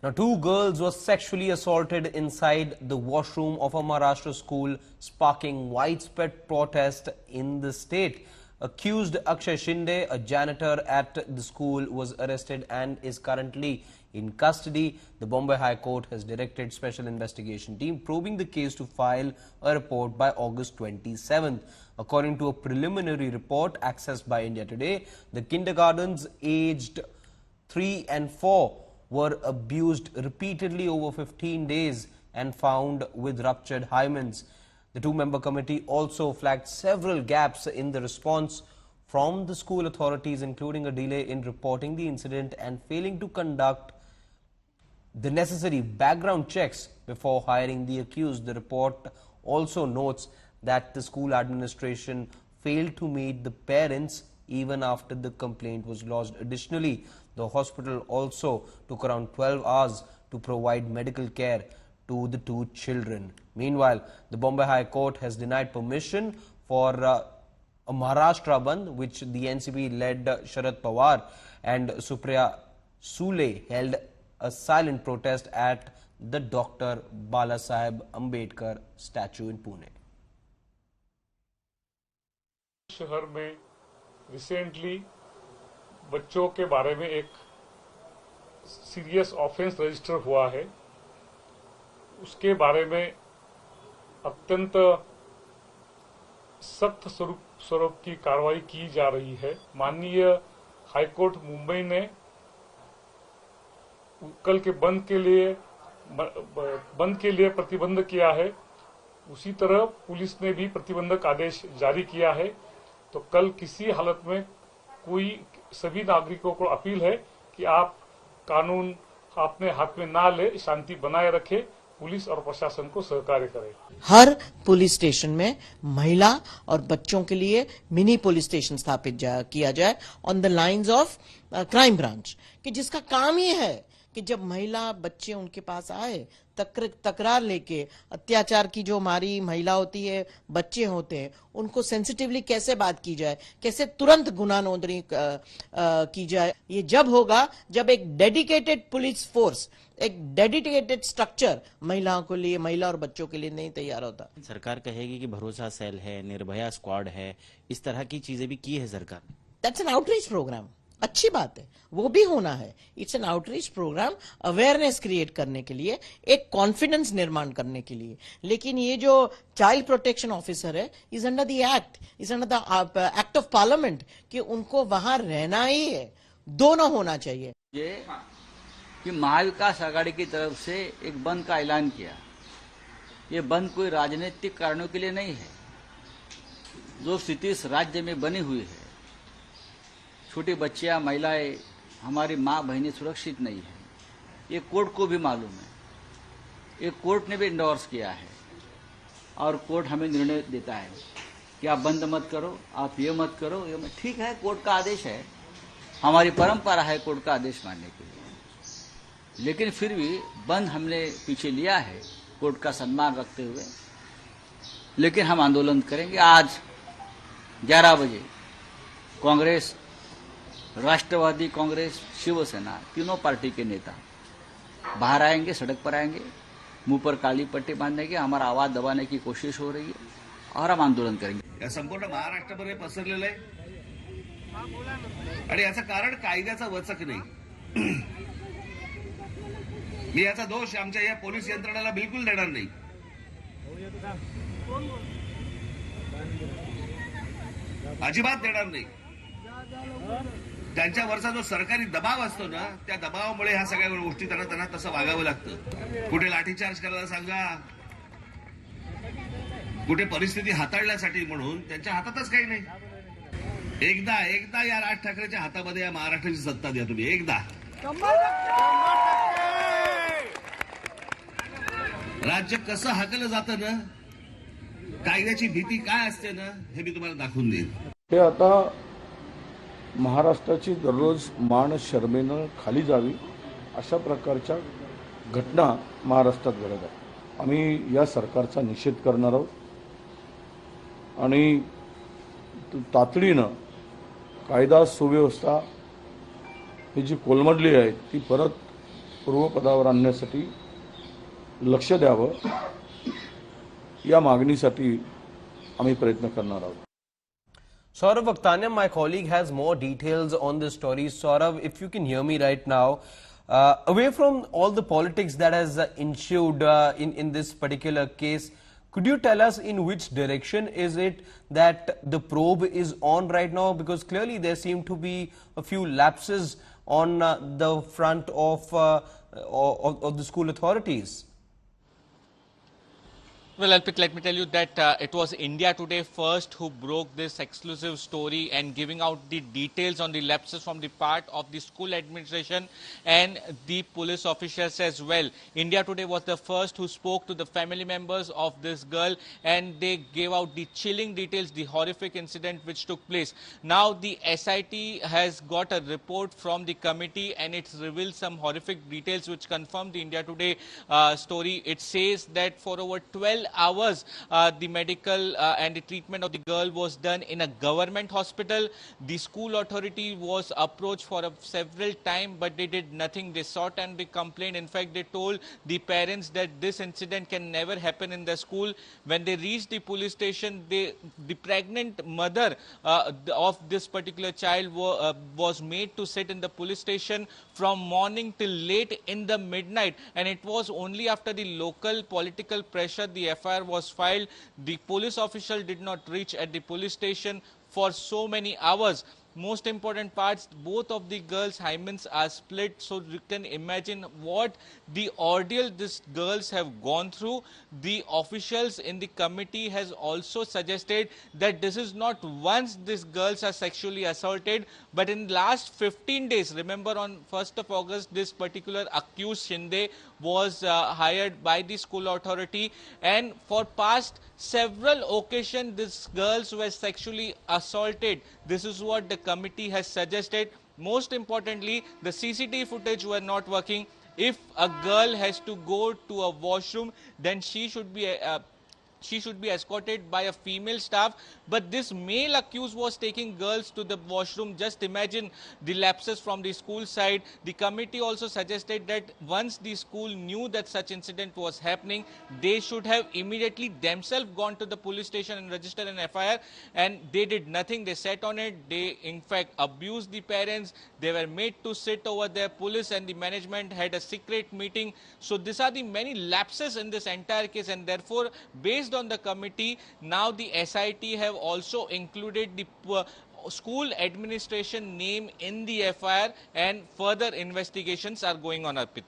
Now, two girls were sexually assaulted inside the washroom of a Maharashtra school, sparking widespread protest in the state. Accused Akshay Shinde, a janitor at the school, was arrested and is currently in custody. The Bombay High Court has directed special investigation team probing the case to file a report by August 27th. According to a preliminary report accessed by India Today, the kindergartens aged 3 and 4 were abused repeatedly over 15 days and found with ruptured hymens. The two-member committee also flagged several gaps in the response from the school authorities, including a delay in reporting the incident and failing to conduct the necessary background checks before hiring the accused. The report also notes that the school administration failed to meet the parents even after the complaint was lodged. Additionally, the hospital also took around 12 hours to provide medical care to the two children. Meanwhile, the Bombay High Court has denied permission for a Maharashtra Bandh, which the NCP-led Sharad Pawar and Supriya Sule held a silent protest at the Dr. Balasaheb Ambedkar statue in Pune. शहर में recently बच्चों के बारे में एक serious offence register हुआ है। उसके बारे में अत्यंत सख्त स्वरूप की कार्रवाई की जा रही है। माननीय हाईकोर्ट मुंबई ने कल के बंद के लिए प्रतिबंध किया है। उसी तरह पुलिस ने भी प्रतिबंधक आदेश जारी किया है। तो कल किसी हालत में सभी नागरिकों को अपील है कि आप कानून अपने हाथ में ना ले, शांति बनाए रखें, पुलिस और प्रशासन को सहकार्य करें। हर पुलिस स्टेशन में महिला और बच्चों के लिए मिनी पुलिस स्टेशन स्थापित किया जाए on the lines of crime branch, कि जिसका काम ये है कि जब महिला बच्चे उनके पास आए तकरार लेके, अत्याचार की जो हमारी महिला होती है, बच्चे होते हैं, उनको सेंसिटिवली कैसे बात की जाए, कैसे तुरंत गुनाह नोंदनी की जाए। ये जब होगा जब एक डेडिकेटेड पुलिस फोर्स, एक डेडिकेटेड स्ट्रक्चर महिलाओं के लिए, महिला और बच्चों के लिए नहीं तैयार होता। सरकार कहेगी कि भरोसा सेल है, निर्भया स्क्वाड है, इस तरह की चीजें भी की है सरकार ने। दैट्स एन आउटरीच प्रोग्राम, अच्छी बात है, वो भी होना है। It's an outreach programme, awareness create करने के लिए, एक कॉन्फिडेंस निर्माण करने के लिए। लेकिन ये जो चाइल्ड प्रोटेक्शन ऑफिसर है, is under the act, is under the act of parliament, कि उनको वहां रहना ही है। दोनों होना चाहिए। ये कि महाविकास आघाड़ी की तरफ से एक बंद का ऐलान किया। ये बंद कोई राजनीतिक कारणों के लिए नहीं है। जो स्थिति इस राज्य में बनी हुई है, छोटी बच्चियां, महिलाएं, हमारी माँ बहनें सुरक्षित नहीं है, ये कोर्ट को भी मालूम है। ये कोर्ट ने भी इंडोर्स किया है और कोर्ट हमें निर्णय देता है कि आप बंद मत करो, आप ये मत करो, ये मत। ठीक है, कोर्ट का आदेश है, हमारी परंपरा है कोर्ट का आदेश मानने के लिए। लेकिन फिर भी बंद हमने पीछे लिया है कोर्ट का सम्मान रखते हुए। लेकिन हम आंदोलन करेंगे। आज 11 बजे कांग्रेस, राष्ट्रवादी कांग्रेस, शिवसेना, तीनों पार्टी के नेता बाहर आएंगे, सड़क पर आएंगे, मुंह पर काली पट्टी बांधेंगे। हमारा आवाज दबाने की कोशिश हो रही है और हम आंदोलन करेंगे। या संपूर्ण महाराष्ट्रभर हे पसरलेलं आहे आणि याचं कारण कायद्याचा वचक नाही। मी याचा दोष आमच्या या पोलीस यंत्रणेला बिलकुल देणार नाही। अजिबात देणार नाही। त्यांच्यावरचा जो सरकारी दबाव असतो ना, त्या दबावामुळे ह्या सगळ्या गोष्टी त्यांना तसं वागावं लागतं। कुठे लाठीचार्ज करायला सांगा, कुठे परिस्थिती हाताळण्यासाठी, म्हणून त्यांच्या हातातच काही नाही। एकदा या राज ठाकरेच्या हातामध्ये या महाराष्ट्राची सत्ता द्या तुम्ही, एकदा। राज्य कसं हाकलं जातं ना, कायद्याची भीती काय असते ना, हे मी तुम्हाला दाखवून देईन। हे आता महाराष्ट्राची दररोज मान शर्मेनं खाली जावी अशा प्रकारच्या घटना महाराष्ट्रात घडत आहेत। आम्ही या सरकारचा निषेध करणार आहोत आणि तातडीनं कायदा सुव्यवस्था ही जी कोलमडली आहे ती परत पूर्वपदावर आणण्यासाठी लक्ष द्यावं या मागणीसाठी आम्ही प्रयत्न करणार आहोत. Saurav Vakhtania, my colleague, has more details on this story. Saurav, if you can hear me right now, away from all the politics that has ensued in this particular case, could you tell us in which direction is it that the probe is on right now? Because clearly there seem to be a few lapses on the front of the school authorities. Well, Alpit, let me tell you that it was India Today first who broke this exclusive story and giving out the details on the lapses from the part of the school administration and the police officials as well. India Today was the first who spoke to the family members of this girl, and they gave out the chilling details, the horrific incident which took place. Now the SIT has got a report from the committee, and it's revealed some horrific details which confirm the India Today story. It says that for over 12 hours, the medical and the treatment of the girl was done in a government hospital. The school authority was approached for several times, but they did nothing. They sought and they complained. In fact, they told the parents that this incident can never happen in the school. When they reached the police station, the pregnant mother of this particular child was made to sit in the police station from morning till late in the midnight, and it was only after the local political pressure the FIR was filed. The police official did not reach at the police station for so many hours. Most important parts, both of the girls' hymens are split, so you can imagine what the ordeal these girls have gone through. The officials in the committee has also suggested that this is not once these girls are sexually assaulted, but in last 15 days. Remember, on 1st of August, this particular accused Shinde was hired by the school authority, and for past several occasions these girls were sexually assaulted. This is what the committee has suggested. Most importantly, the CCTV footage were not working. If a girl has to go to a washroom, then she should be escorted by a female staff, but this male accused was taking girls to the washroom. Just imagine the lapses from the school side. The committee also suggested that once the school knew that such incident was happening, they should have immediately themselves gone to the police station and registered an FIR, and they did nothing. They sat on it. They in fact abused the parents. They were made to sit over there. Police and the management had a secret meeting. So these are the many lapses in this entire case, and therefore, based on the committee, now the SIT have also included the school administration name in the FIR, and further investigations are going on, Arpit.